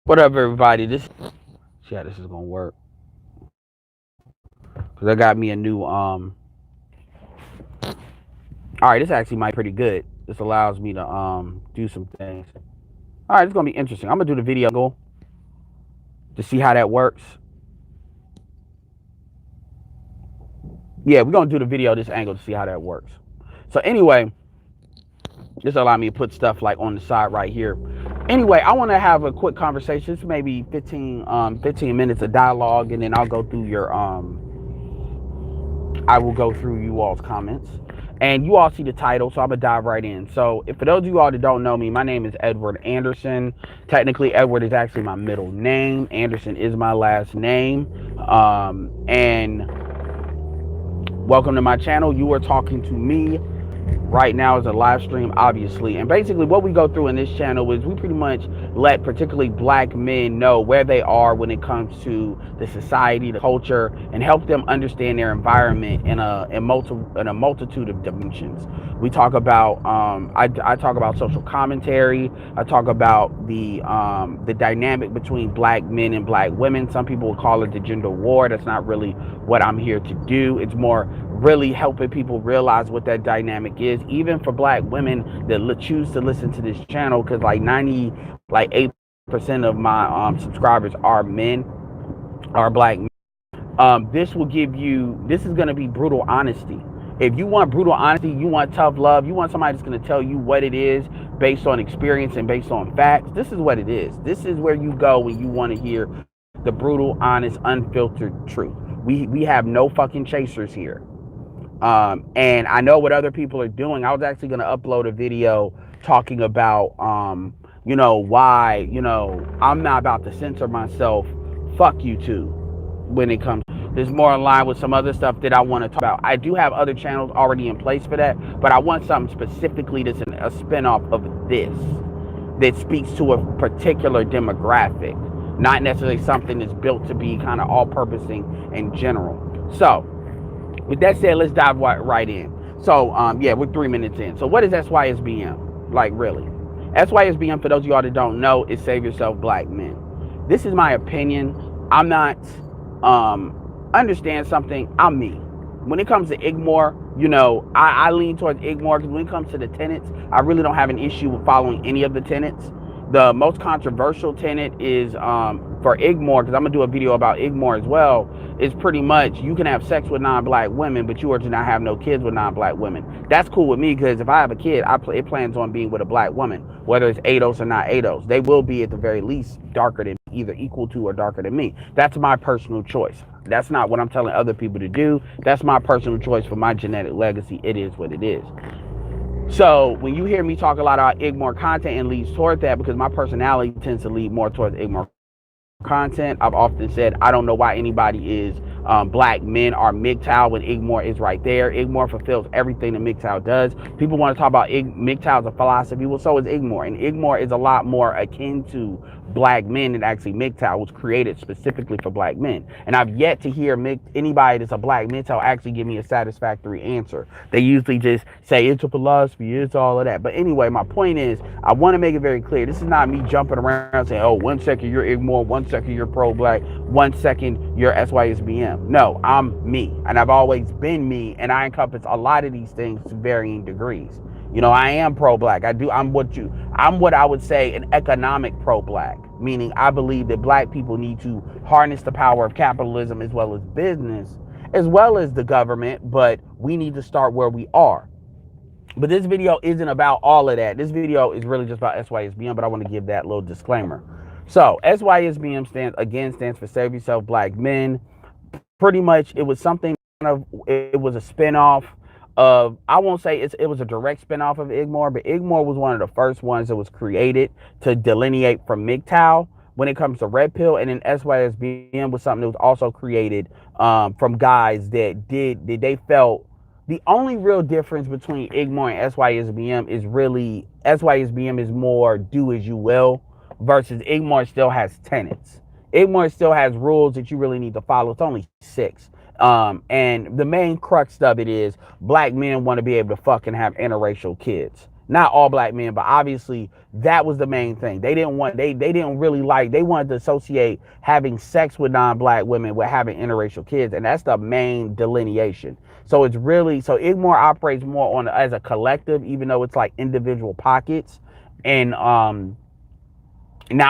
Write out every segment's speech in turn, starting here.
What up, everybody? See how this is gonna work. Cause I got me a new All right, this actually might be pretty good. This allows me to do some things. All right, it's gonna be interesting. I'm gonna do the video angle to see how that works. Yeah, we're gonna do the video this angle to see how that works. So anyway, this allow me to put stuff like on the side right here. Anyway, I want to have a quick conversation. It's maybe 15 minutes of dialogue, and then I'll go through your I will go through you all's comments. And you all see the title, so I'm gonna dive right in. So, if for those of you all that don't know me, my name is Edward Anderson. Technically, Edward is actually my middle name. Anderson is my last name. And welcome to my channel. You are talking to me right now as a live stream, obviously. And basically what we go through in this channel is we pretty much let particularly black men know where they are when it comes to the society, the culture, and help them understand their environment in a multitude of dimensions. We talk about I talk about social commentary. I talk about the dynamic between black men and black women. Some people will call it the gender war. That's not really what I'm here to do. It's more really helping people realize what that dynamic is, even for black women that choose to listen to this channel, because like 8% of my subscribers are men, are black men. This will give you, this is going to be brutal honesty. If you want brutal honesty, you want tough love, you want somebody that's going to tell you what it is based on experience and based on facts, this is what it is. This is where you go when you want to hear the brutal, honest, unfiltered truth. We have no fucking chasers here. And I know what other people are doing. I was actually going to upload a video talking about, why, I'm not about to censor myself. Fuck YouTube when it comes. There's more in line with some other stuff that I want to talk about. I do have other channels already in place for that, but I want something specifically that's a spinoff of this that speaks to a particular demographic, not necessarily something that's built to be kind of all-purposing in general. So, with that said, let's dive right in. So, yeah, we're 3 minutes in. So, what is SYSBM? Like, really? SYSBM, for those of y'all that don't know, is Save Yourself Black Men. This is my opinion. I'm not, understand something, I'm me. When it comes to Igmore, I lean towards Igmore, because when it comes to the tenets, I really don't have an issue with following any of the tenets. The most controversial tenet is for Igmore, because I'm going to do a video about Igmore as well, is pretty much you can have sex with non-black women, but you are to not have no kids with non-black women. That's cool with me, because if I have a kid, it plans on being with a black woman, whether it's ADOS or not ADOS. They will be at the very least darker than, either equal to or darker than me. That's my personal choice. That's not what I'm telling other people to do. That's my personal choice for my genetic legacy. It is what it is. So when you hear me talk a lot about Igmore content and leads toward that, because my personality tends to lead more towards Igmore content, I've often said I don't know why anybody is black men are MGTOW when Igmore is right there. Igmore fulfills everything that MGTOW does. People want to talk about MGTOW as a philosophy. Well, so is Igmore, and Igmore is a lot more akin to black men than actually MGTOW was created specifically for black men. And I've yet to hear anybody that's a black MGTOW actually give me a satisfactory answer. They usually just say it's a philosophy, it's all of that. But anyway, my point is, I want to make it very clear. This is not me jumping around saying, oh, 1 second you're Igmore, 1 second you're pro-black, 1 second you're SYSBM. No, I'm me, and I've always been me, and I encompass a lot of these things to varying degrees. I am pro-black. I'm what I would say an economic pro-black, meaning I believe that black people need to harness the power of capitalism as well as business, as well as the government, but we need to start where we are. But this video isn't about all of that. This video is really just about SYSBM, but I want to give that little disclaimer. So SYSBM stands for Save Yourself Black Men. Pretty much it was something it was a spinoff of, I won't say it was a direct spinoff of Igmore, but Igmore was one of the first ones that was created to delineate from MGTOW when it comes to Red Pill, and then SYSBM was something that was also created from guys that they felt the only real difference between Igmore and SYSBM is really SYSBM is more do as you will, versus Igmore still has tenets. Igmore still has rules that you really need to follow. It's only 6. And the main crux of it is black men want to be able to fucking have interracial kids. Not all black men, but obviously that was the main thing. They didn't really like, they wanted to associate having sex with non-black women with having interracial kids, and that's the main delineation. So it's really, so Igmore operates more on as a collective, even though it's like individual pockets and not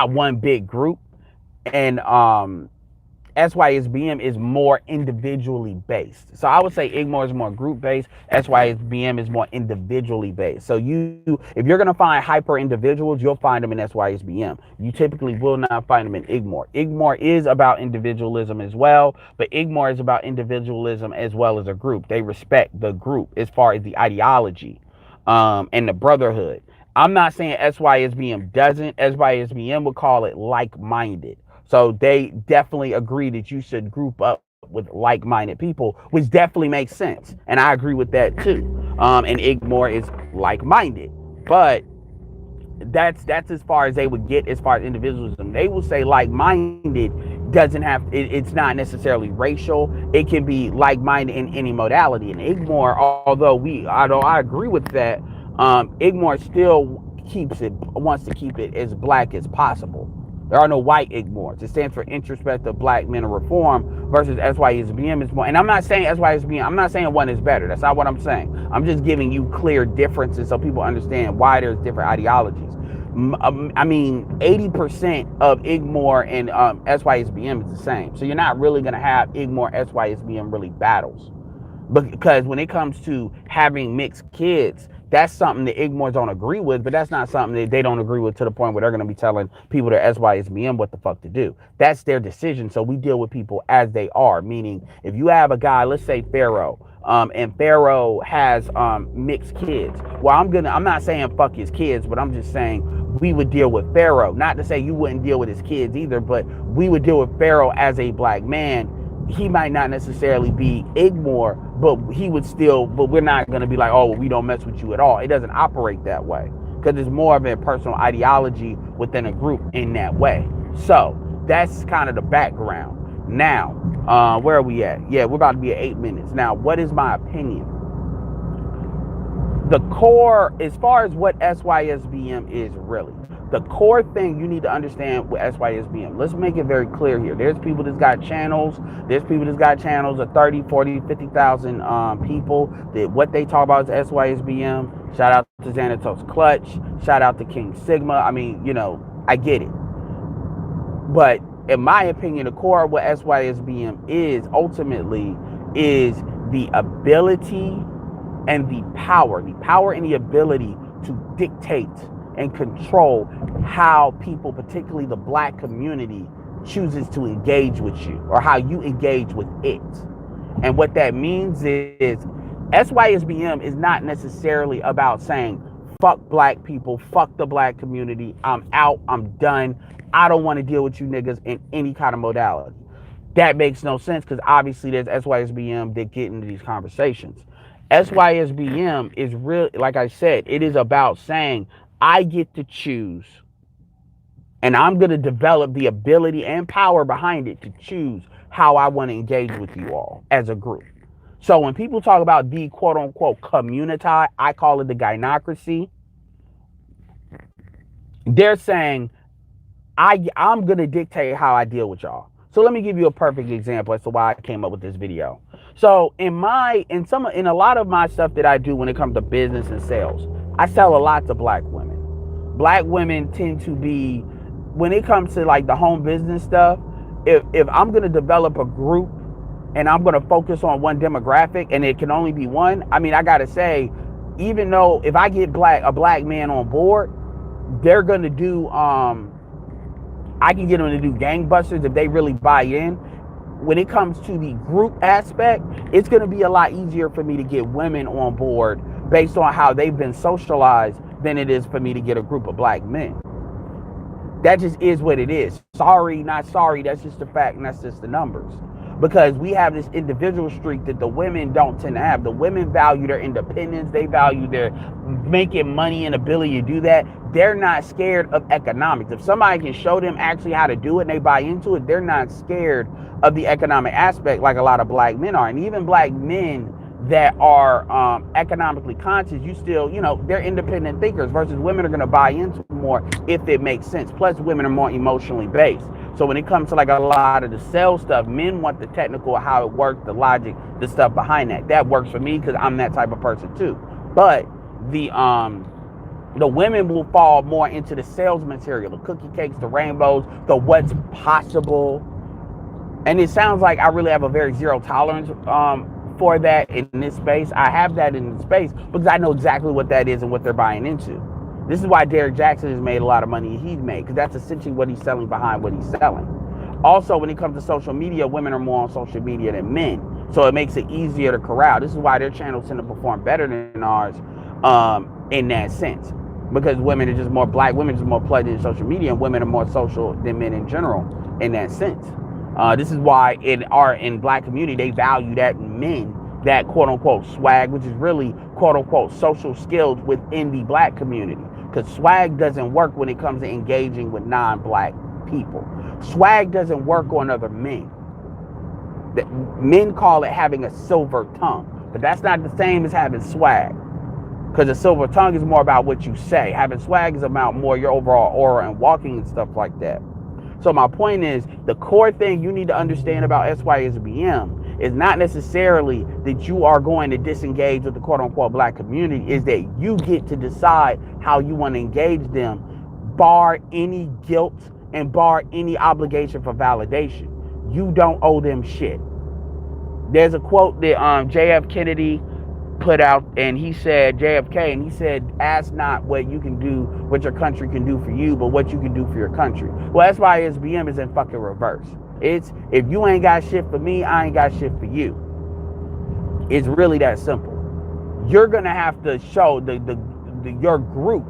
one big group. And SYSBM is more individually based. So I would say Igmore is more group based. SYSBM is more individually based. So if you're gonna find hyper individuals, you'll find them in SYSBM. You typically will not find them in Igmore. Igmore is about individualism as well, but Igmore is about individualism as well as a group. They respect the group as far as the ideology and the brotherhood. I'm not saying SYSBM doesn't. SYSBM would call it like-minded. So they definitely agree that you should group up with like-minded people, which definitely makes sense. And I agree with that too. And Igmore is like-minded. But that's as far as they would get as far as individualism. They will say like-minded doesn't have it's not necessarily racial. It can be like-minded in any modality. And Igmore, although I agree with that, Igmore still wants to keep it as black as possible. There are no white Igmores. It stands for Introspective Black Men of Reform versus SYSBM is more. And I'm not saying SYSBM, I'm not saying one is better. That's not what I'm saying. I'm just giving you clear differences so people understand why there's different ideologies. I mean, 80% of Igmore and SYSBM is the same. So you're not really going to have Igmore, SYSBM really battles. Because when it comes to having mixed kids, that's something that Igmores don't agree with, but that's not something that they don't agree with to the point where they're going to be telling people that SYSBM what the fuck to do. That's their decision. So we deal with people as they are. Meaning, if you have a guy, let's say Pharaoh, and Pharaoh has mixed kids. Well, I'm not saying fuck his kids, but I'm just saying we would deal with Pharaoh. Not to say you wouldn't deal with his kids either, but we would deal with Pharaoh as a black man. He might not necessarily be Igmore, but we're not going to be like, oh, well, we don't mess with you at all. It doesn't operate that way because it's more of a personal ideology within a group in that way. So that's kind of the background. Now, where are we at? Yeah, we're about to be at 8 minutes. Now, what is my opinion? The core, as far as what SYSBM is really, the core thing you need to understand with SYSBM, let's make it very clear here. There's people that's got channels. There's people that's got channels of 30, 40, 50,000 people that what they talk about is SYSBM. Shout out to Xanatos Clutch. Shout out to King Sigma. I mean, I get it. But in my opinion, the core of what SYSBM is ultimately is the ability and the power and the ability to dictate and control how people, particularly the black community, chooses to engage with you or how you engage with it. And what that means is SYSBM is not necessarily about saying, fuck black people, fuck the black community, I'm out, I'm done, I don't want to deal with you niggas in any kind of modality. That makes no sense because obviously there's SYSBM that get into these conversations. SYSBM is real, like I said, it is about saying, I get to choose, and I'm going to develop the ability and power behind it to choose how I want to engage with you all as a group. So when people talk about the quote unquote community, I call it the gynocracy. They're saying, I'm going to dictate how I deal with y'all. So let me give you a perfect example as to why I came up with this video. So in a lot of my stuff that I do when it comes to business and sales, I sell a lot to black women. Black women tend to be, when it comes to like the home business stuff, if I'm going to develop a group and I'm going to focus on one demographic and it can only be one, I mean, I got to say, even though if I get a black man on board, they're going to do, I can get them to do gangbusters if they really buy in. When it comes to the group aspect, it's going to be a lot easier for me to get women on board based on how they've been socialized than it is for me to get a group of black men. That just is what it is. Sorry, not sorry. That's just the fact, and that's just the numbers. Because we have this individual streak that the women don't tend to have. The women value their independence. They value their making money and ability to do that. They're not scared of economics. If somebody can show them actually how to do it and they buy into it, they're not scared of the economic aspect like a lot of black men are. And even black men that are economically conscious, you still, they're independent thinkers versus women are going to buy into more if it makes sense. Plus, women are more emotionally based. So when it comes to like a lot of the sales stuff, men want the technical, how it works, the logic, the stuff behind that. That works for me because I'm that type of person too. But the women will fall more into the sales material, the cookie cakes, the rainbows, the what's possible. And it sounds like I really have a very zero tolerance for that in this space. I have that in the space because I know exactly what that is and what they're buying into. This is why Derek Jackson has made a lot of money he's made, because that's essentially what he's selling behind what he's selling. Also, when it comes to social media, women are more on social media than men. So it makes it easier to corral. This is why their channels tend to perform better than ours in that sense. Because women are just more black, women are just more plugged in social media, and women are more social than men in general in that sense. This is why in black community, they value that in men, that quote unquote swag, which is really quote unquote social skills within the black community. Because swag doesn't work when it comes to engaging with non-black people. Swag doesn't work on other men. Men call it having a silver tongue, but that's not the same as having swag. Because a silver tongue is more about what you say. Having swag is about more your overall aura and walking and stuff like that. So my point is, the core thing you need to understand about SYSBM is not necessarily that you are going to disengage with the quote-unquote black community, is that you get to decide how you want to engage them, bar any guilt and bar any obligation for validation. You don't owe them shit. There's a quote that JF Kennedy put out, and he said, JFK, and he said, ask not what you can do, what your country can do for you, but what you can do for your country. Well, that's why SBM is in fucking reverse. It's, if you ain't got shit for me, I ain't got shit for you. It's really that simple. You're gonna have to show your group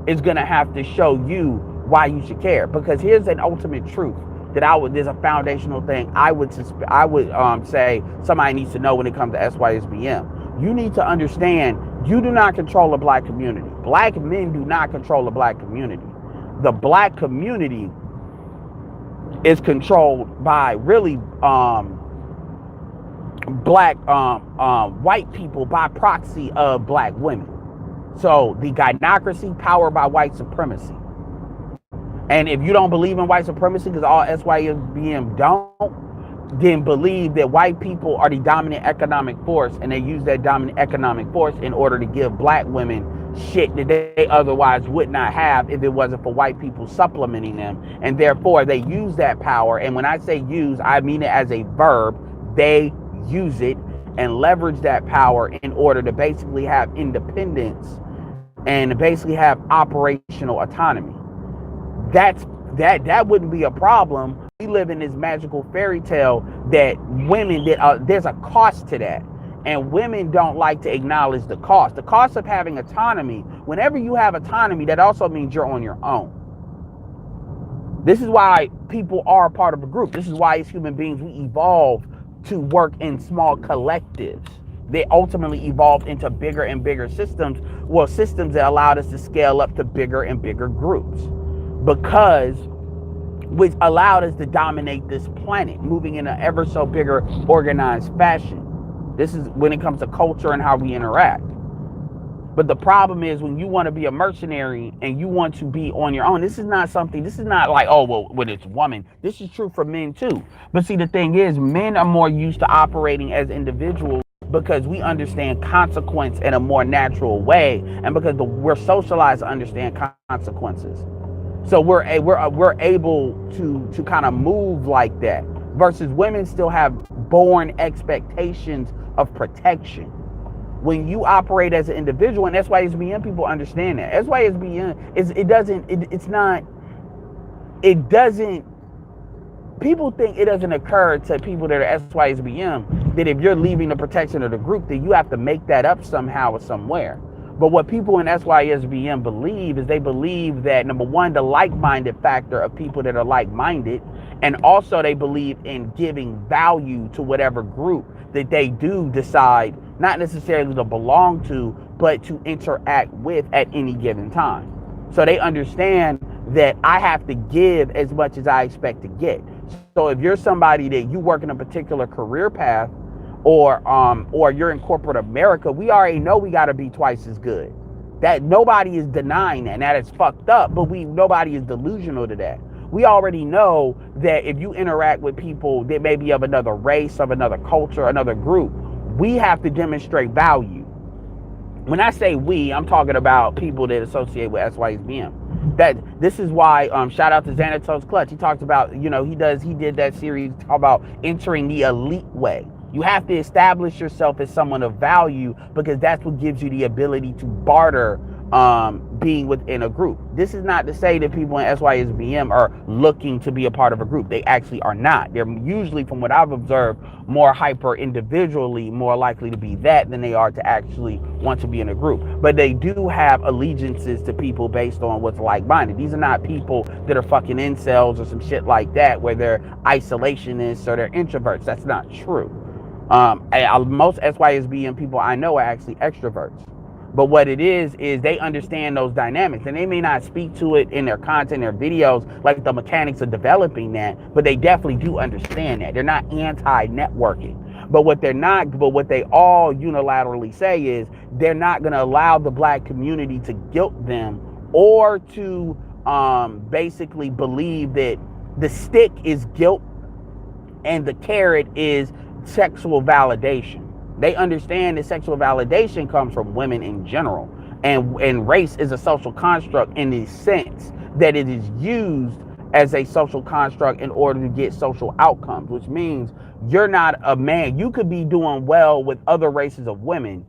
is gonna have to show you why you should care. Because here's an ultimate truth that there's a foundational thing I would say somebody needs to know when it comes to SYSBM. You need to understand, you do not control the black community. Black men do not control the black community. The black community is controlled by really black white people by proxy of black women. So the gynocracy powered by white supremacy. And if you don't believe in white supremacy, because all SYSBM don't, then believe that white people are the dominant economic force, and they use that dominant economic force in order to give black women shit that they otherwise would not have if it wasn't for white people supplementing them. And therefore they use that power, and when I say use, I mean it as a verb. They use it and leverage that power in order to basically have independence and basically have operational autonomy. That wouldn't be a problem. We live in this magical fairy tale that women, there's a cost to that. And women don't like to acknowledge the cost. The cost of having autonomy, whenever you have autonomy, that also means you're on your own. This is why people are a part of a group. This is why as human beings, we evolve to work in small collectives. They ultimately evolved into bigger and bigger systems. Well, systems that allowed us to scale up to bigger and bigger groups. Because which allowed us to dominate this planet, moving in an ever so bigger organized fashion. This is when it comes to culture and how we interact. But the problem is when you want to be a mercenary and you want to be on your own, this is not like, oh, well, when it's woman. This is true for men too. But see, the thing is, men are more used to operating as individuals because we understand consequence in a more natural way, and because we're socialized to understand consequences. So we're able to kind of move like that, versus women still have born expectations of protection. When you operate as an individual, and SYSBM people understand that. SYSBM people think it doesn't occur to people that are SYSBM that if you're leaving the protection of the group, that you have to make that up somehow or somewhere. But what people in SYSBM believe is they believe that, number one, the like-minded factor of people that are like-minded, and also they believe in giving value to whatever group that they do decide not necessarily to belong to, but to interact with at any given time. So they understand that I have to give as much as I expect to get. So if you're somebody that you work in a particular career path, or you're in corporate America, we already know we got to be twice as good. That nobody is denying that. Now that's fucked up, but nobody is delusional to that. We already know that if you interact with people that may be of another race, of another culture, another group, we have to demonstrate value. When I say we, I'm talking about people that associate with Sysbm. That this is why shout out to Xanatos Clutch. He talks about, he did that series talk about entering the elite way. You have to establish yourself as someone of value, because that's what gives you the ability to barter being within a group. This is not to say that people in Sysbm are looking to be a part of a group. They actually are not. They're usually, from what I've observed, more hyper individually, more likely to be that than they are to actually want to be in a group. But they do have allegiances to people based on what's like-minded. These are not people that are fucking incels or some shit like that, where they're isolationists or they're introverts. That's not true. Most Sysbm people I know are actually extroverts. But what it is they understand those dynamics, and they may not speak to it in their content, their videos, like the mechanics of developing that, but they definitely do understand that. They're not anti-networking. But what they all unilaterally say is they're not going to allow the black community to guilt them, or to basically believe that the stick is guilt and the carrot is sexual validation. They understand that sexual validation comes from women in general. And race is a social construct in the sense that it is used as a social construct in order to get social outcomes, which means you're not a man. You could be doing well with other races of women,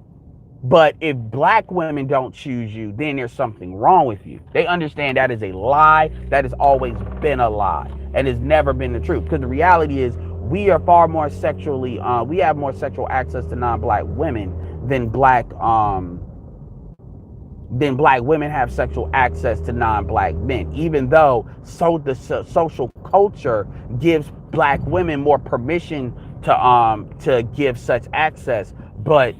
but if black women don't choose you, then there's something wrong with you. They understand that is a lie. That has always been a lie and has never been the truth. Because the reality is, we are far more sexually, we have more sexual access to non-black women than black women have sexual access to non-black men, even though the social culture gives black women more permission to give such access. But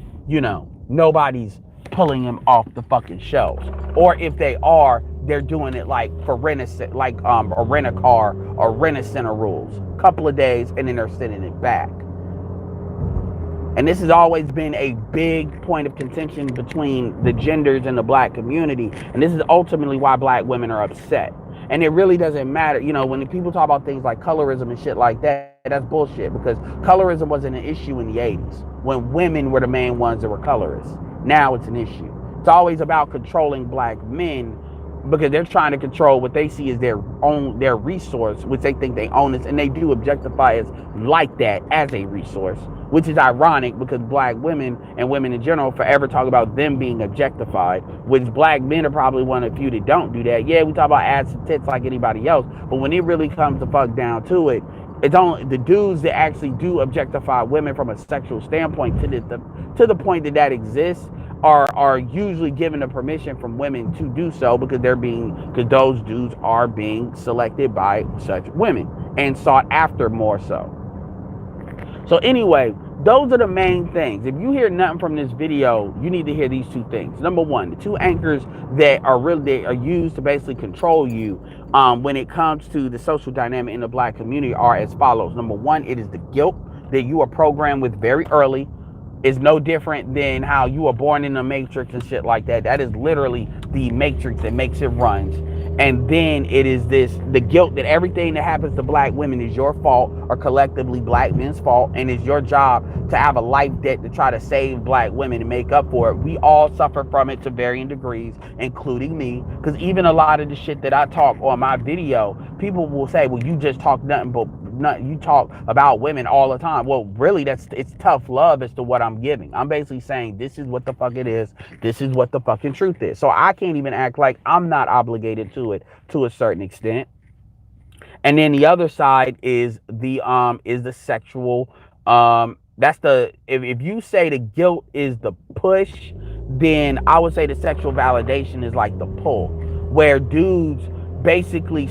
nobody's pulling them off the fucking shelves, or if they are, they're doing it like for a rent-a-car or rent-a-center rules, couple of days, and then they're sending it back. And this has always been a big point of contention between the genders in the black community, and this is ultimately why black women are upset. And it really doesn't matter, when people talk about things like colorism and shit like that, that's bullshit, because colorism wasn't an issue in the 80s when women were the main ones that were colorists. Now it's an issue. It's always about controlling black men, because they're trying to control what they see as their resource, which they think they own it, and they do objectify us like that as a resource, which is ironic, because black women and women in general forever talk about them being objectified, which black men are probably one of the few that don't do that. Yeah, we talk about ass and tits like anybody else, but when it really comes to fuck down to it, it's only the dudes that actually do objectify women from a sexual standpoint, to the point that exists, are usually given the permission from women to do so, because those dudes are being selected by such women and sought after more so. So anyway, those are the main things. If you hear nothing from this video, you need to hear these two things. Number one, the two anchors that are used to basically control you when it comes to the social dynamic in the black community are as follows. Number one, it is the guilt that you are programmed with very early. Is no different than how you were born in the matrix and shit like that. That is literally the matrix that makes it runs. And then it is the guilt that everything that happens to black women is your fault, or collectively black men's fault, and it's your job to have a life debt to try to save black women and make up for it. We all suffer from it to varying degrees, including me, because even a lot of the shit that I talk on my video, people will say, well, you just talk nothing but you talk about women all the time. Well, really, it's tough love as to what I'm giving. I'm basically saying this is what the fuck it is. This is what the fucking truth is. So I can't even act like I'm not obligated to it to a certain extent. And then the other side is the sexual. If you say the guilt is the push, then I would say the sexual validation is like the pull, where dudes basically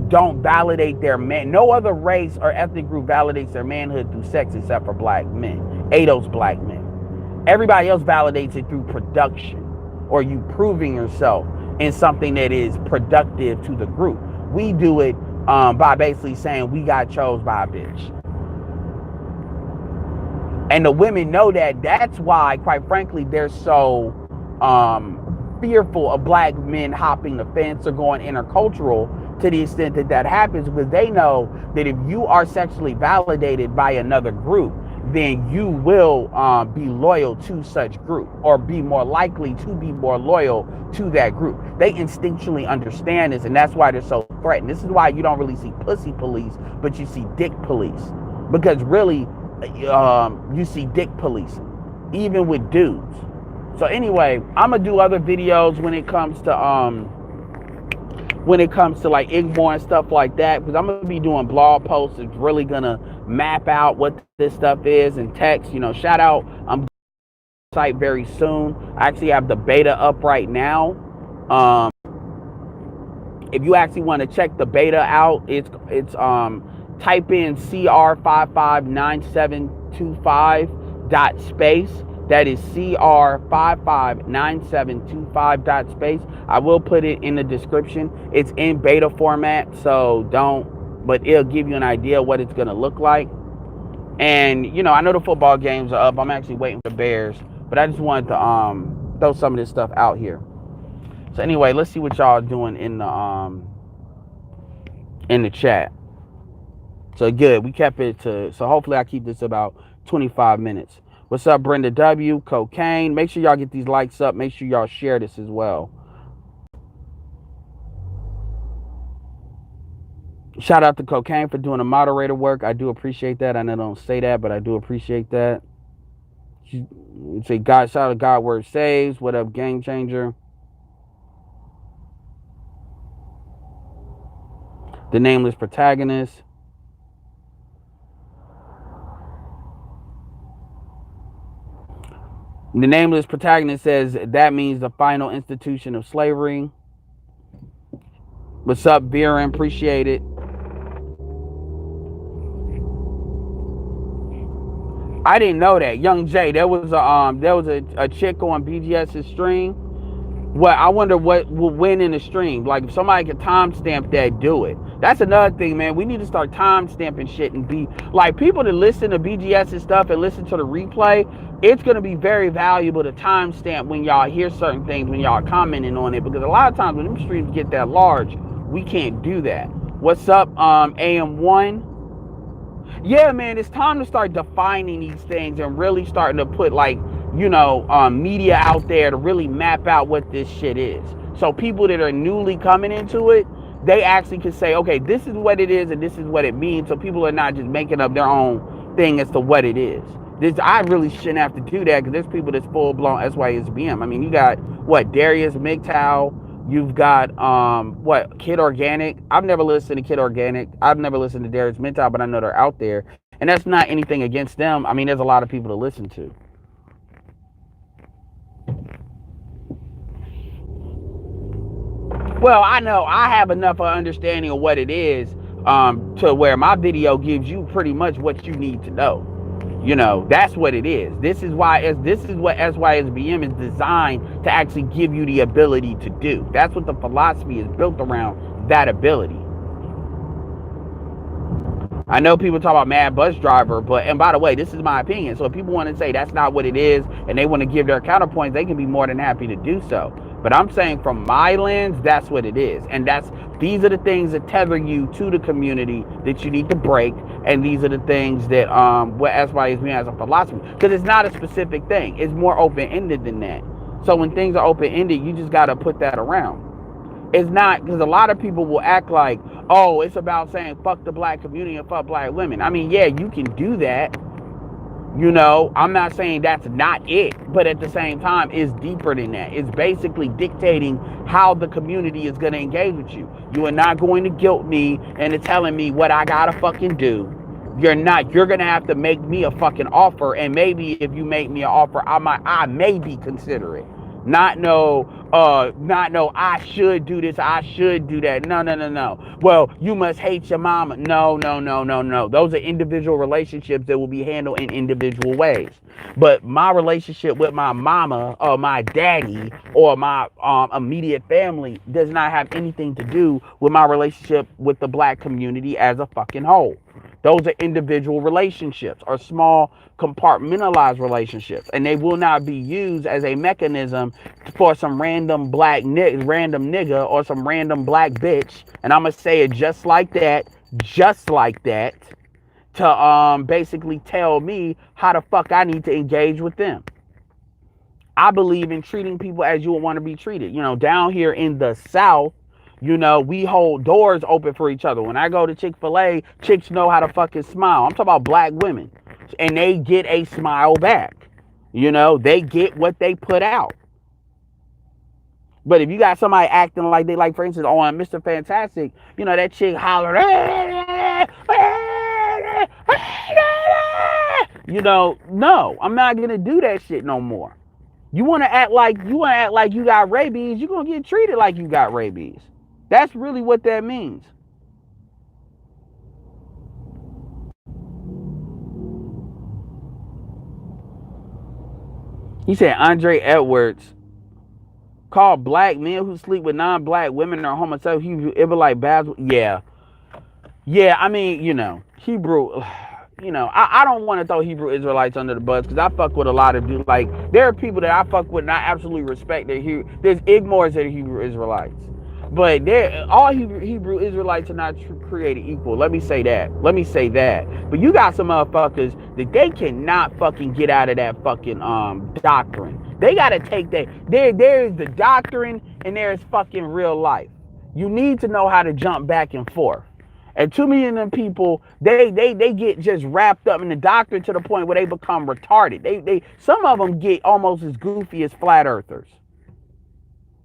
don't validate their man. No other race or ethnic group validates their manhood through sex except for black men. ADOS black men. Everybody else validates it through production, or you proving yourself in something that is productive to the group. We do it by basically saying we got chose by a bitch. And the women know that. That's why, quite frankly, they're so fearful of black men hopping the fence or going intercultural to the extent that that happens, because they know that if you are sexually validated by another group, then you will be loyal to such group, or be more likely to be more loyal to that group. They instinctually understand this, and that's why they're so threatened. This is why you don't really see pussy police, but you see dick police, because really you see dick policing, even with dudes. So anyway, I'm gonna do other videos when it comes to like Igmore and stuff like that, because I'm gonna be doing blog posts that's really gonna map out what this stuff is and text. Shout out, I'm site very soon. I actually have the beta up right now. If you actually want to check the beta out, it's type in CR559725.space. That is CR559725.space. I will put it in the description. It's in beta format, so but it'll give you an idea what it's gonna look like. And I know the football games are up. I'm actually waiting for the Bears, but I just wanted to throw some of this stuff out here. So anyway, let's see what y'all are doing in the chat. So good, we kept it to, so hopefully I keep this about 25 minutes. What's up, Brenda W? Cocaine. Make sure y'all get these likes up. Make sure y'all share this as well. Shout out to Cocaine for doing the moderator work. I do appreciate that. I know I don't say that, but I do appreciate that. Say God, shout out God Word Saves. What up, Game Changer? The Nameless Protagonist. The Nameless Protagonist says that means the final institution of slavery. What's up, Viren? Appreciate it. I didn't know that. Young Jay, there was a chick on BGS's stream. Well, I wonder what will win in the stream. Like, if somebody could timestamp that, do it. That's another thing, man. We need to start timestamping shit and be like, people that listen to BGS's stuff and listen to the replay. It's gonna be very valuable to timestamp when y'all hear certain things, when y'all commenting on it, because a lot of times when them streams get that large, we can't do that. What's up, AM1? Yeah, man, it's time to start defining these things and really starting to put media out there to really map out what this shit is. So people that are newly coming into it, they actually can say, okay, this is what it is and this is what it means. So people are not just making up their own thing as to what it is. I really shouldn't have to do that, because there's people that's full blown Sysbm. I mean, you got Darius MGTOW. You've got Kid Organic. I've never listened to Kid Organic. I've never listened to Darius MGTOW, but I know they're out there. And that's not anything against them. I mean, there's a lot of people to listen to. Well, I know I have enough of understanding of what it is to where my video gives you pretty much what you need to know. That's what it is. This is what Sysbm is designed to actually give you the ability to do. That's what the philosophy is built around, that ability. I know people talk about Mad Bus Driver, and by the way, this is my opinion. So if people want to say that's not what it is and they want to give their counterpoints, they can be more than happy to do so. But I'm saying from my lens, that's what it is. And these are the things that tether you to the community that you need to break. And these are the things that Sysbm has a philosophy. Because it's not a specific thing. It's more open-ended than that. So when things are open-ended, you just got to put that around. It's not, because a lot of people will act like, oh, it's about saying fuck the black community and fuck black women. I mean, yeah, you can do that. I'm not saying that's not it, but at the same time, it's deeper than that. It's basically dictating how the community is going to engage with you. You are not going to guilt me into telling me what I got to fucking do. You're not. You're going to have to make me a fucking offer, and maybe if you make me an offer, I may be considerate. I should do this, I should do that. No. Well, you must hate your mama. No. Those are individual relationships that will be handled in individual ways. But my relationship with my mama or my daddy or my immediate family does not have anything to do with my relationship with the black community as a fucking whole. Those are individual relationships or small compartmentalized relationships, and they will not be used as a mechanism for some random nigga or some random black bitch. And I'm gonna say it just like that, to basically tell me how the fuck I need to engage with them. I believe in treating people as you would want to be treated. You know, down here in the South, you know, we hold doors open for each other. When I go to Chick-fil-A, chicks know how to fucking smile. I'm talking about black women. And they get a smile back. You know, they get what they put out. But if you got somebody acting like they, like, for instance, on Mr. Fantastic, you know, that chick holler, you know, no, I'm not gonna do that shit no more. You wanna act like you got rabies, you're gonna get treated like you got rabies. That's really what that means. He said Andre Edwards called black men who sleep with non-black women or homosexual Hebrew Israelite bad. Yeah, I mean, you know, Hebrew, you know, I don't want to throw Hebrew Israelites under the bus because I fuck with a lot of dudes. Like, there are people that I fuck with and I absolutely respect. There's Igmores that are Hebrew Israelites. But all Hebrew Israelites are not created equal. Let me say that. But you got some motherfuckers that they cannot fucking get out of that fucking doctrine. They gotta take that. There is the doctrine and there's fucking real life. You need to know how to jump back and forth. And too many of them people, they get just wrapped up in the doctrine to the point where they become retarded. Some of them get almost as goofy as flat earthers.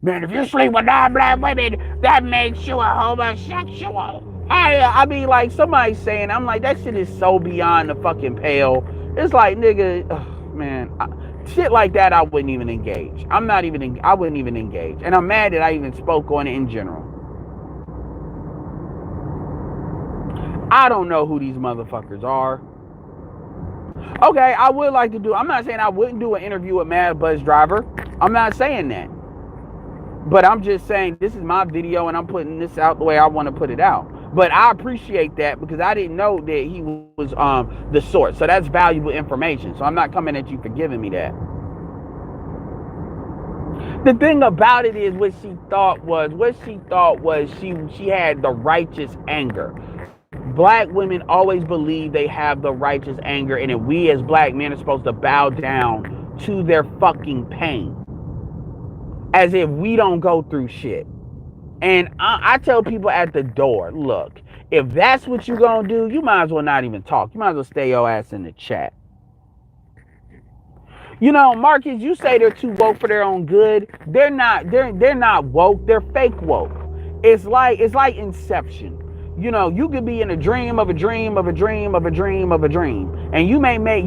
Man, if you sleep with non-black women, that makes you a homosexual. I mean, like, somebody saying, I'm like, that shit is so beyond the fucking pale. It's like, nigga, man, shit like that, I wouldn't even engage. I wouldn't even engage. And I'm mad that I even spoke on it in general. I don't know who these motherfuckers are. Okay, I would like to do, I'm not saying I wouldn't do an interview with Mad Buzz Driver. I'm not saying that. But I'm just saying this is my video and I'm putting this out the way I want to put it out. But I appreciate that because I didn't know that he was the source. So that's valuable information. So I'm not coming at you for giving me that. The thing about it is what she thought was she had the righteous anger. Black women always believe they have the righteous anger and that we as black men are supposed to bow down to their fucking pain. As if we don't go through shit. And I tell people at the door, look, if that's what you're gonna do, you might as well not even talk. You might as well stay your ass in the chat. You know, Marcus, you say they're too woke for their own good. They're not woke, they're fake woke. It's like Inception. You know, you could be in a dream of a dream of a dream of a dream of a dream. And you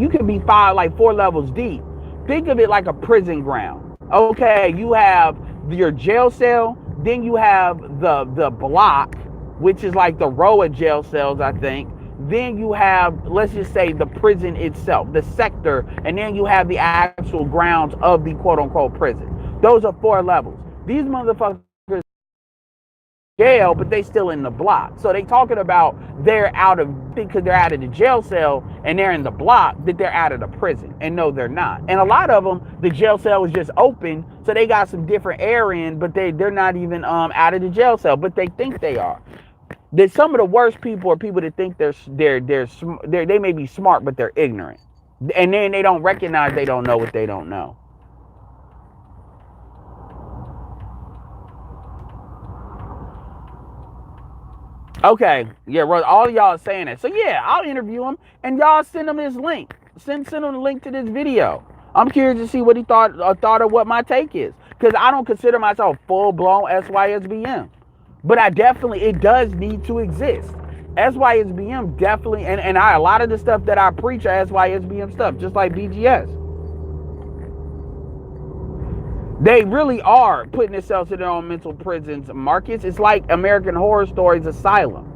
could be 4 levels deep. Think of it like a prison ground. Okay, you have your jail cell, then you have the block, which is like the row of jail cells, I think. Then you have, let's just say, the prison itself, the sector, and then you have the actual grounds of the quote-unquote prison. Those are 4 levels. These motherfuckers jail, but they still in the block. So they talking about because they're out of the jail cell and they're in the block, that they're out of the prison. And no, they're not. And a lot of them, the jail cell is just open, so they got some different air in, but they're not even out of the jail cell, but they think they are. That some of the worst people are people that think they may be smart, but they're ignorant. And then they don't recognize they don't know what they don't know. Okay, yeah, all of y'all are saying that. So yeah, I'll interview him and y'all send him this link. Send him the link to this video. I'm curious to see what he thought of what my take is. Because I don't consider myself full-blown SYSBM. But it does need to exist. SYSBM definitely, and a lot of the stuff that I preach are SYSBM stuff, just like BGS. They really are putting themselves in their own mental prisons, Marcus. It's like American Horror Stories Asylum.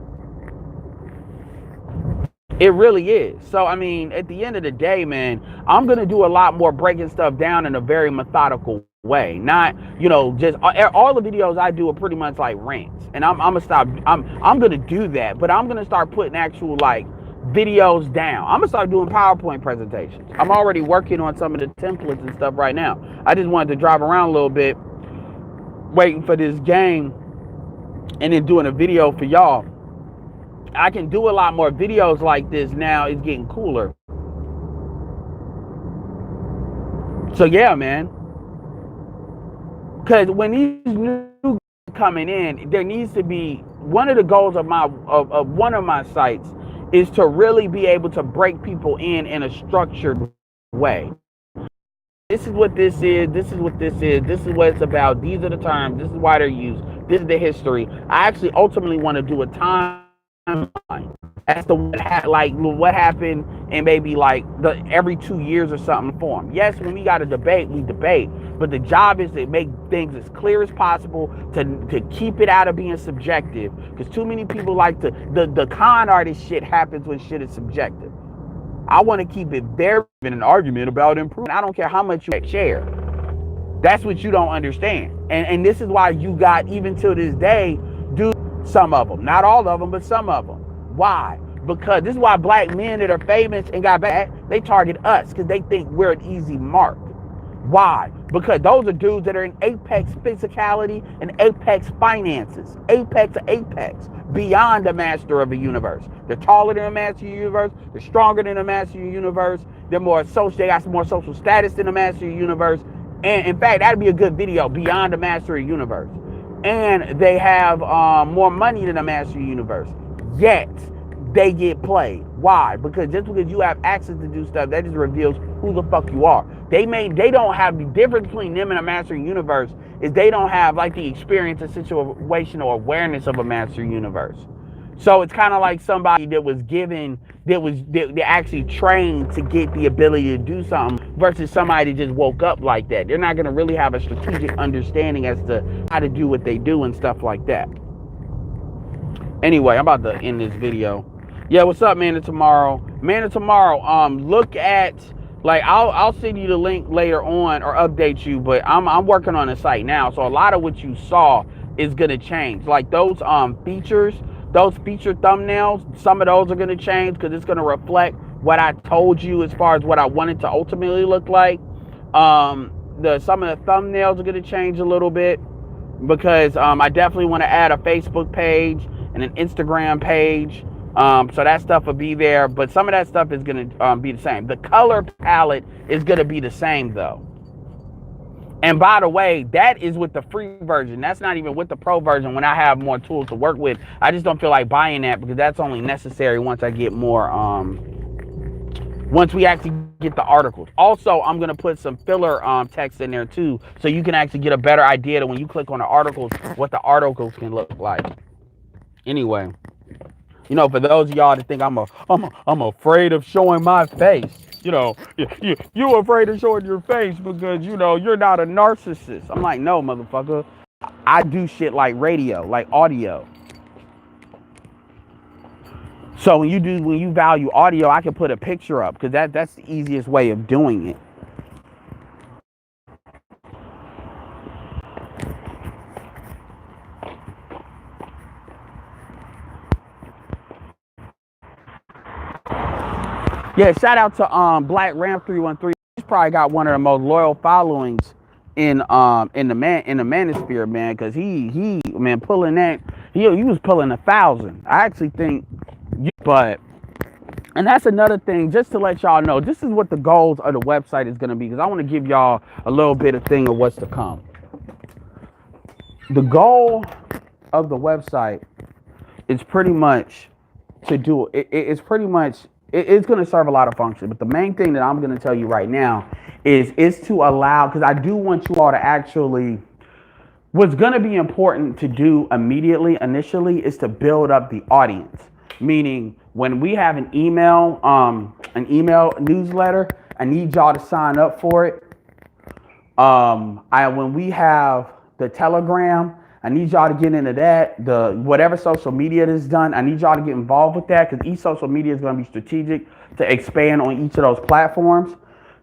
It really is. So, I mean, at the end of the day, man, I'm going to do a lot more breaking stuff down in a very methodical way. Not, just all the videos I do are pretty much like rants. And I'm going to stop. I'm going to do that. But I'm going to start putting actual, videos down. I'm gonna start doing PowerPoint presentations. I'm already working on some of the templates and stuff right now. I just wanted to drive around a little bit, waiting for this game, and then doing a video for y'all. I can do a lot more videos like this now. It's getting cooler. So yeah, man. Because when these new coming in, there needs to be one of the goals of one of my sites is to really be able to break people in a structured way. This is what this is. This is what this is. This is what it's about. These are the terms. This is why they're used. This is the history. I actually ultimately want to do a timeline as to what happened and maybe like every 2 years or something for them. Yes, when we got to debate, we debate. But the job is to make things as clear as possible, to keep it out of being subjective. Because too many people like to, the con artist shit happens when shit is subjective. I want to keep it very in an argument about improvement. I don't care how much you share. That's what you don't understand. And this is why you got, even to this day, do some of them. Not all of them, but some of them. Why? Because this is why black men that are famous and got bad, they target us because they think we're an easy mark. Why? Because those are dudes that are in apex physicality and apex finances. Apex to apex. Beyond the master of the universe. They're taller than the master of the universe. They're stronger than the master of the universe. They got some more social status than the master of the universe. And in fact, that'd be a good video, beyond the master of the universe. And they have more money than the master of the universe. Yet, they get played. Why? Because just because you have access to do stuff, that just reveals who the fuck you are. They don't have the difference between them and a master universe is they don't have like the experience and situational awareness of a master universe. So it's kind of like somebody that was given, they actually trained to get the ability to do something versus somebody that just woke up like that. They're not going to really have a strategic understanding as to how to do what they do and stuff like that. Anyway, I'm about to end this video. Yeah, what's up, Man of Tomorrow? Man of Tomorrow, look at, like, I'll send you the link later on or update you, but I'm working on the site now. So a lot of what you saw is gonna change. Like those features, those feature thumbnails, some of those are gonna change because it's gonna reflect what I told you as far as what I wanted to ultimately look like. Some of the thumbnails are gonna change a little bit because I definitely want to add a Facebook page and an Instagram page. So that stuff will be there, but some of that stuff is going to be the same. The color palette is going to be the same though. And by the way, that is with the free version. That's not even with the pro version when I have more tools to work with. I just don't feel like buying that because that's only necessary once I get more, once we actually get the articles. Also, I'm going to put some filler text in there too, so you can actually get a better idea to when you click on the articles, what the articles can look like. Anyway. You know, for those of y'all that think I'm afraid of showing my face, you know, you're afraid of showing your face because, you know, you're not a narcissist. I'm like, no, motherfucker. I do shit like radio, like audio. So when you value audio, I can put a picture up because that's the easiest way of doing it. Yeah, shout out to Black Ram 313. He's probably got one of the most loyal followings in the manosphere, man, because he pulling that, he was pulling 1,000. I actually think, and that's another thing, just to let y'all know, this is what the goals of the website is going to be, because I want to give y'all a little bit of thing of what's to come. The goal of the website is pretty much to do it's pretty much. It's going to serve a lot of functions, but the main thing that I'm going to tell you right now is to allow, because I do want you all to actually, what's going to be important to do initially is to build up the audience. Meaning when we have an email newsletter, I need y'all to sign up for it. When we have the Telegram, I need y'all to get into that. Whatever social media that's done, I need y'all to get involved with that because each social media is going to be strategic to expand on each of those platforms.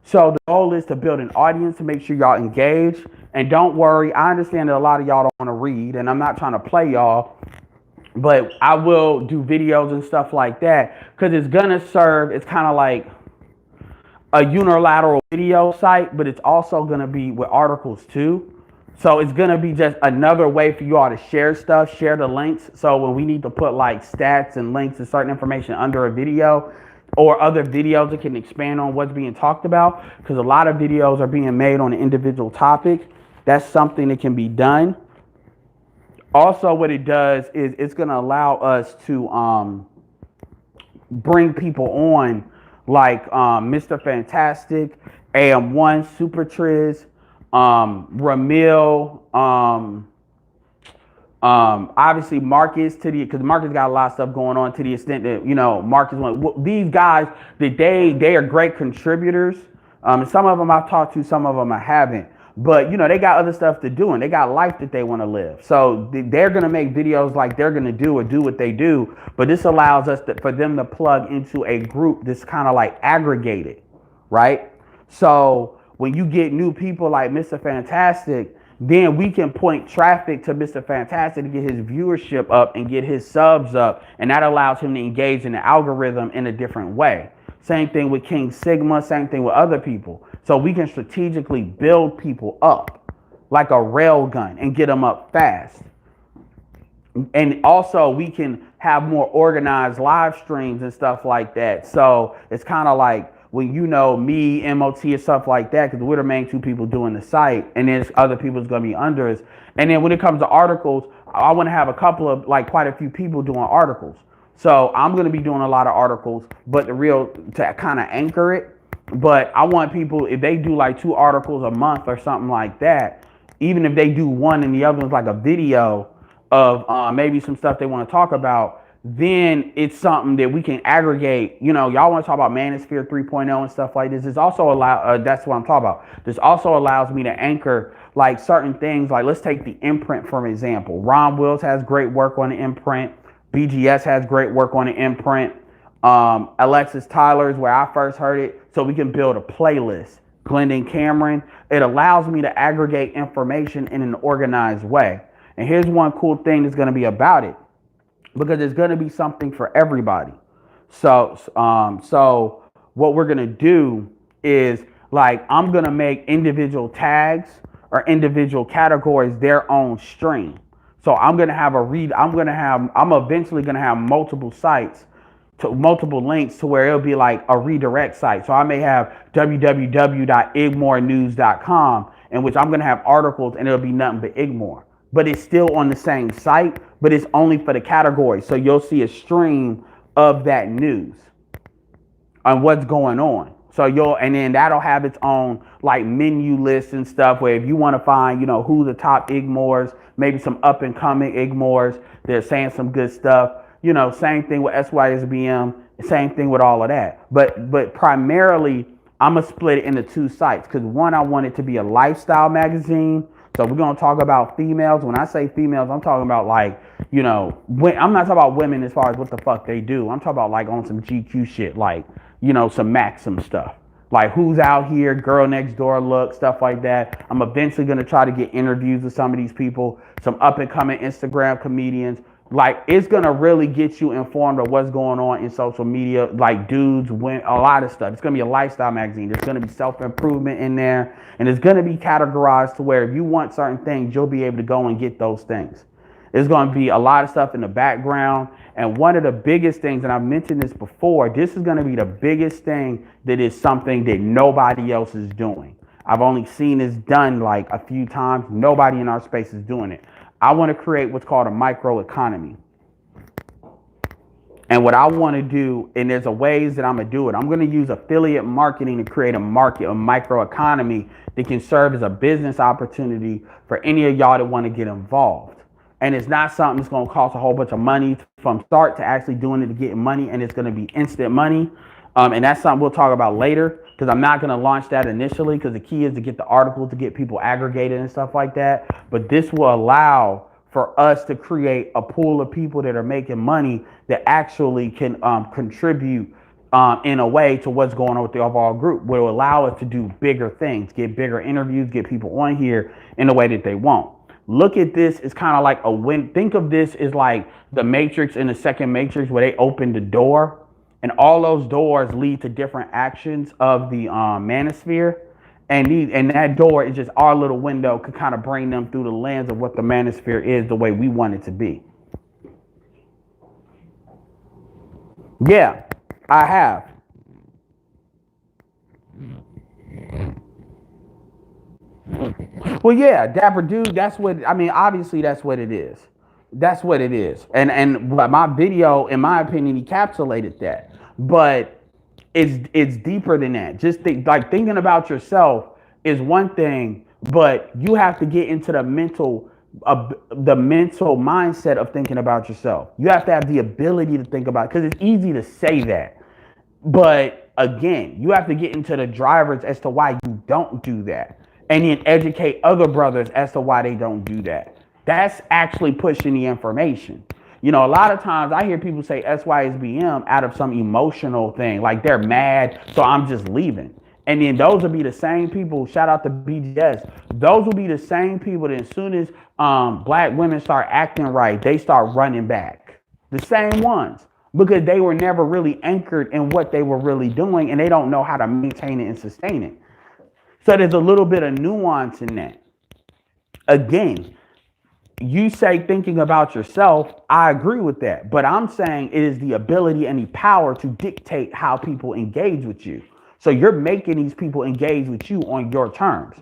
So the goal is to build an audience to make sure y'all engage. And don't worry, I understand that a lot of y'all don't want to read, and I'm not trying to play y'all. But I will do videos and stuff like that because it's gonna serve. It's kind of like a unilateral video site, but it's also gonna be with articles too. So it's gonna be just another way for you all to share stuff, share the links. So when we need to put like stats and links and certain information under a video or other videos that can expand on what's being talked about, because a lot of videos are being made on an individual topic. That's something that can be done. Also, what it does is it's going to allow us to bring people on like Mr. Fantastic, AM1, Super Triz, Ramil, obviously Marcus because Marcus got a lot of stuff going on to the extent that, Marcus, these guys, that they are great contributors. And some of them I've talked to, some of them I haven't. But, they got other stuff to do and they got life that they want to live. So they're going to make videos like they're going to do or do what they do. But this allows us for them to plug into a group that's kind of like aggregated, right? So when you get new people like Mr. Fantastic, then we can point traffic to Mr. Fantastic to get his viewership up and get his subs up. And that allows him to engage in the algorithm in a different way. Same thing with King Sigma, same thing with other people. So we can strategically build people up like a rail gun and get them up fast. And also we can have more organized live streams and stuff like that. So it's kind of like when me, MOT and stuff like that, because we're the main two people doing the site, and then other people's going to be under us. And then when it comes to articles, I want to have a couple of quite a few people doing articles. So I'm going to be doing a lot of articles, but to kind of anchor it. But I want people, if they do like 2 articles a month or something like that, even if they do one and the other one's like a video of maybe some stuff they want to talk about, then it's something that we can aggregate. Y'all want to talk about Manosphere 3.0 and stuff like this. This also that's what I'm talking about. This also allows me to anchor like certain things. Like let's take the imprint for example. Ron Wills has great work on the imprint. BGS has great work on the imprint. Alexis Tyler's where I first heard it. So we can build a playlist. Glendon Cameron. It allows me to aggregate information in an organized way. And here's one cool thing that's going to be about it, because there's going to be something for everybody. So what we're going to do is I'm going to make individual tags or individual categories their own stream. So I'm eventually going to have multiple sites, to multiple links to where it'll be like a redirect site. So I may have www.igmorenews.com, in which I'm going to have articles and it'll be nothing but Igmore. But it's still on the same site, but it's only for the category. So you'll see a stream of that news on what's going on. So and then that'll have its own like menu lists and stuff where if you want to find, who the top Igmores, maybe some up and coming Igmores, they're saying some good stuff. Same thing with Sysbm, same thing with all of that. But primarily, I'm going to split it into 2 sites because one, I want it to be a lifestyle magazine. So we're going to talk about females. When I say females, I'm talking about I'm not talking about women as far as what the fuck they do. I'm talking about like on some GQ shit, like, some Maxim stuff. Like who's out here, girl next door look, stuff like that. I'm eventually going to try to get interviews with some of these people, some up and coming Instagram comedians. Like it's going to really get you informed of what's going on in social media, like dudes, a lot of stuff. It's going to be a lifestyle magazine. There's going to be self-improvement in there, and it's going to be categorized to where if you want certain things, you'll be able to go and get those things. There's going to be a lot of stuff in the background. And one of the biggest things, and I've mentioned this before, this is going to be the biggest thing that is something that nobody else is doing. I've only seen this done like a few times. Nobody in our space is doing it. I want to create what's called a micro economy. And what I want to do, and there's a ways that I'm going to do it. I'm going to use affiliate marketing to create a micro economy that can serve as a business opportunity for any of y'all that want to get involved. And it's not something that's going to cost a whole bunch of money from start to actually doing it to getting money. And it's going to be instant money. And that's something we'll talk about later, because I'm not going to launch that initially, because the key is to get the article, to get people aggregated and stuff like that. But this will allow for us to create a pool of people that are making money that actually can contribute in a way to what's going on with the overall group, will allow us to do bigger things, get bigger interviews, get people on here in the way that they want. Look at this as kind of like a win. Think of this as like the Matrix in the second Matrix where they open the door, and all those doors lead to different actions of the manosphere. And that door is just our little window could kind of bring them through the lens of what the manosphere is the way we want it to be. Yeah, I have. Well, yeah, Dapper Dude. That's what I mean. Obviously, that's what it is. That's what it is. And my video, in my opinion, encapsulated that. But it's deeper than that. Just think, like thinking about yourself is one thing, but you have to get into the mental mindset of thinking about yourself. You have to have the ability to think about, because it's easy to say that, but again, you have to get into the drivers as to why you don't do that. And then educate other brothers as to why they don't do that. That's actually pushing the information. You know, a lot of times I hear people say SYSBM out of some emotional thing, like they're mad, so I'm just leaving. And then those will be the same people, shout out to BGS, those will be the same people that as soon as black women start acting right, they start running back. The same ones, because they were never really anchored in what they were really doing, and they don't know how to maintain it and sustain it. So there's a little bit of nuance in that. Again, you say thinking about yourself, I agree with that. But I'm saying it is the ability and the power to dictate how people engage with you. So you're making these people engage with you on your terms.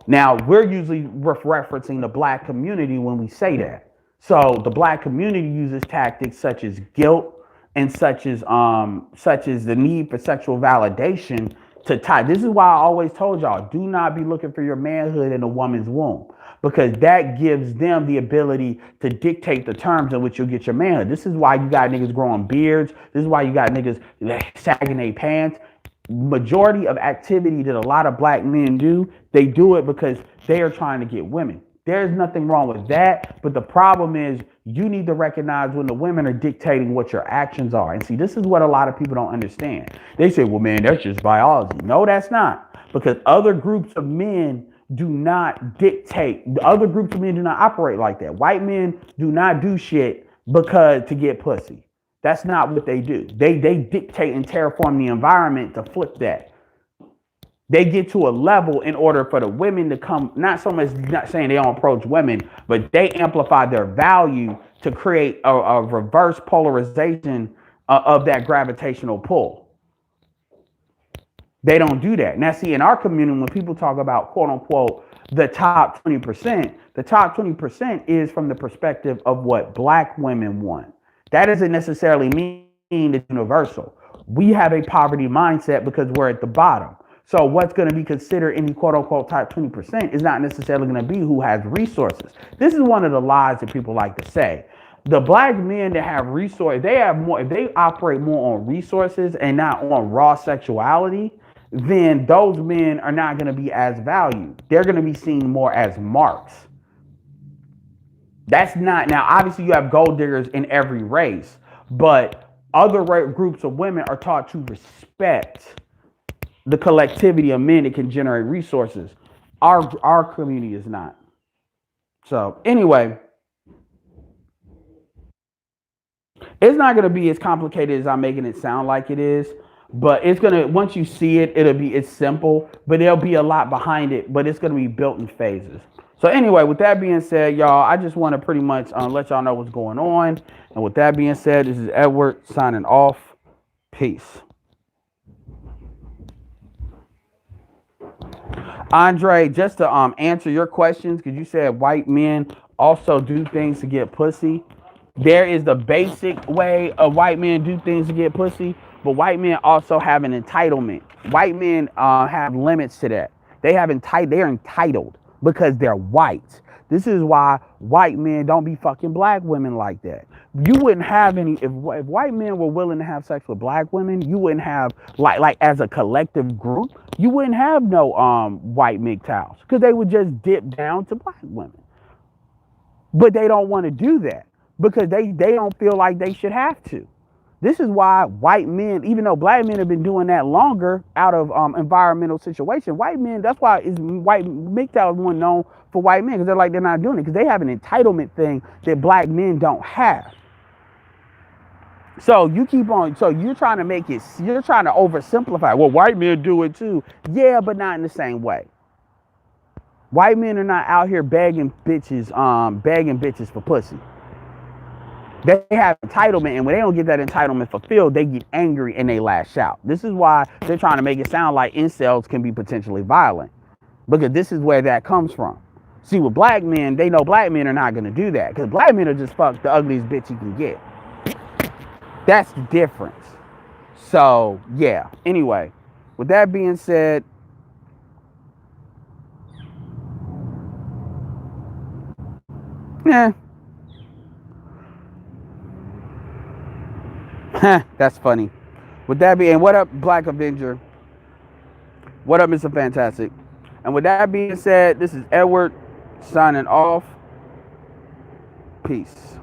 Now, we're usually referencing the black community when we say that. So the black community uses tactics such as guilt and such as the need for sexual validation to tie. This is why I always told y'all, do not be looking for your manhood in a woman's womb, because that gives them the ability to dictate the terms in which you'll get your manhood. This is why you got niggas growing beards. This is why you got niggas sagging their pants. Majority of activity that a lot of black men do, they do it because they are trying to get women. There's nothing wrong with that, but the problem is you need to recognize when the women are dictating what your actions are. And see, this is what a lot of people don't understand. They say, well, man, that's just biology. No, that's not, because other groups of men do not dictate. Other groups of men do not operate like that. White men do not do shit because to get pussy. That's not what they do. They dictate and terraform the environment to flip that. They get to a level in order for the women to come, not so much not saying they don't approach women, but they amplify their value to create a reverse polarization of that gravitational pull. They don't do that. Now, see, in our community, when people talk about quote unquote the top 20%, the top 20% is from the perspective of what black women want. That doesn't necessarily mean it's universal. We have a poverty mindset because we're at the bottom. So what's going to be considered in the quote unquote top 20% is not necessarily going to be who has resources. This is one of the lies that people like to say. The black men that have resources, they have more, if they operate more on resources and not on raw sexuality, then those men are not going to be as valued. They're going to be seen more as marks. That's not, now obviously you have gold diggers in every race, but other groups of women are taught to respect the collectivity of men that can generate resources. Our community is not. So anyway, it's not going to be as complicated as I'm making it sound like it is, but it's going to, once you see it, it's simple, but there'll be a lot behind it, but it's going to be built in phases. So anyway, with that being said, y'all, I just want to pretty much let y'all know what's going on. And with that being said, this is Edward signing off. Peace. Andre, just to answer your questions, because you said white men also do things to get pussy. There is the basic way of white men do things to get pussy, but white men also have an entitlement. White men have limits to that. They're entitled because they're white. This is why white men don't be fucking black women like that. You wouldn't have any, if white men were willing to have sex with black women, you wouldn't have, like as a collective group, you wouldn't have no white MGTOWs, because they would just dip down to black women. But they don't want to do that because they don't feel like they should have to. This is why white men, even though black men have been doing that longer out of environmental situation, white men, that's why is white MGTOW is one known for white men, because they're like, they're not doing it because they have an entitlement thing that black men don't have. So you keep on, so you're trying to make it, you're trying to oversimplify. Well, white men do it too. Yeah, but not in the same way. White men are not out here begging bitches for pussy. They have entitlement, and when they don't get that entitlement fulfilled, they get angry and they lash out. This is why they're trying to make it sound like incels can be potentially violent, because this is where that comes from. See, with black men, they know black men are not going to do that, because black men are just fuck the ugliest bitch you can get. That's the difference. So, yeah. Anyway, with that being said, that's funny. With that being, what up, Black Avenger? What up, Mr. Fantastic? And with that being said, this is Edward signing off. Peace.